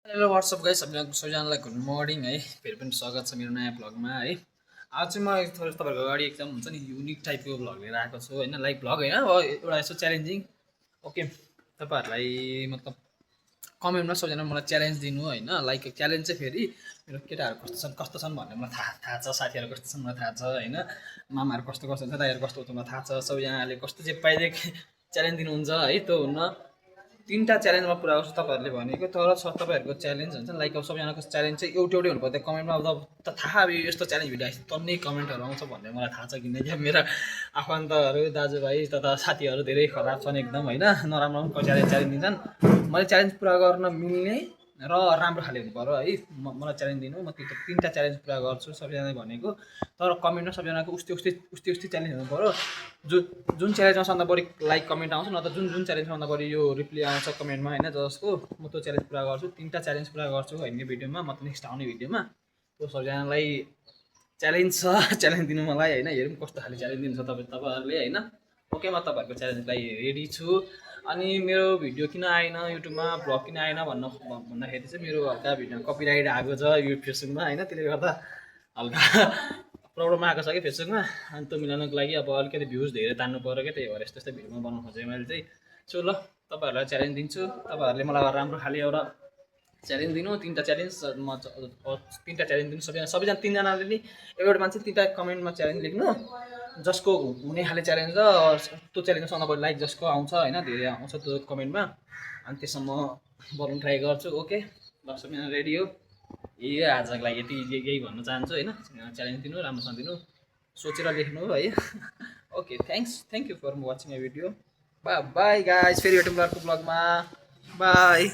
Hello WhatsApp guys सबैजनालाई good morning है। फेरि पनि स्वागत छ मेरो नयाँ भ्लगमा है। आज चाहिँ म थोरै तपाईँहरूको अगाडि एकदम हुन्छ नि युनिक टाइपको भ्लग लिएर आएको छु होइन। लाइक भ्लग होइन, अब एउटा यसो च्यालेन्जिङ। ओके, तपाईँहरूलाई मतलब कमेन्टमा सबैजना मलाई च्यालेन्ज दिनु होइन। लाइक च्यालेन्ज चाहिँ फेरि मेरो केटाहरू कस्तो छन् भन्ने मलाई थाहा छ, साथीहरू कस्तो छन् मलाई थाहा छ होइन, मामाहरू कस्तो कस्तो हुन्छ, दाइहरू कस्तो हुन्छ मलाई थाहा छ। सबैजनाले कस्तो चाहिँ पाइदिए च्यालेन्ज दिनुहुन्छ है। त्यो हुन्न, तिनवटा च्यालेन्जमा पुरा गर्छु तपाईँहरूले भनेको। तर छ तपाईँहरूको च्यालेन्ज हुन्छ लाइक अब सबैजनाको च्यालेन्ज चाहिँ एउटै हुनु पर्यो। कमेन्टमा अब त थाहा, अब यस्तो च्यालेन्ज भिडियो आएपछि टन्नै कमेन्टहरू आउँछ भन्ने मलाई थाहा छ। किनकि मेरो आफन्तहरू दाजुभाइ तथा साथीहरू धेरै खराब छन् एकदम होइन, नराम्रो पनि च्यालेन्ज दिन्छन्। मैले च्यालेन्ज पुरा गर्न मिल्ने र राम्रो खाले हुनु पऱ्यो है। मलाई च्यालेन्ज दिनु, म त्यो तिनवटा च्यालेन्ज पुरा गर्छु सबैजनाले भनेको। तर कमेन्टमा सबैजनाको उस्तै उस्तै च्यालेन्ज हुनु पऱ्यो। जुन च्यालेन्जमा सबभन्दा बढी लाइक कमेन्ट आउँछ, न त जुन च्यालेन्जमा भन्दा बढी यो रिप्लाई आउँछ कमेन्टमा होइन, जसको म त्यो च्यालेन्ज पुरा गर्छु। तिनवटा च्यालेन्ज पुरा गर्छु होइन यो भिडियोमा, मतलब नेक्स्ट आउने भिडियोमा। त्यो सबैजनालाई च्यालेन्ज छ, च्यालेन्ज दिनु मलाई होइन। हेरौँ कस्तो खाले च्यालेन्ज दिन्छ तपाईँहरूले होइन। ओके, म तपाईँहरूको च्यालेन्जलाई रेडी छु। अनि मेरो भिडियो किन आएन युट्युबमा, भ्लग किन आएन भन्दाखेरि चाहिँ मेरो हल्का भिडियो कपिराइट आएको छ यो फेसबुकमा होइन। त्यसले गर्दा हल्का प्रब्लम आएको छ कि फेसबुकमा। अनि त्यो मिलाउनुको लागि अब अलिकति भ्युज धेरै तान्नु पऱ्यो क्या, त्यही भएर यस्तो यस्तो भिडियोमा बनाउनु खोजेँ मैले चाहिँ। सो ल, तपाईँहरूलाई च्यालेन्ज दिन्छु। तपाईँहरूले मलाई राम्रो खाले एउटा च्यालेन्ज दिनु। तिनवटा च्यालेन्ज म तिनवटा च्यालेन्ज दिनु। सबैजना तिनजनाले नि एउटा मान्छे तिनवटा कमेन्टमा च्यालेन्ज लेख्नु। जसको हुने खाले च्यालेन्ज र त्यो च्यालेन्जमा सबभन्दा बढी लाइक जसको आउँछ होइन, धेरै आउँछ त्यो कमेन्टमा, अनि त्यसमा म बनाउनु ट्राई गर्छु। ओके ल, सबैजना रेडी हो? आजको लागि यही भन्न चाहन्छु होइन। च्यालेन्ज दिनु, राम्रोसँग दिनु, सोचेर लेख्नु है। Okay, thank you for watching my video. Bye guys, फेरि भेटौँ अर्को ब्लगमा। बाई।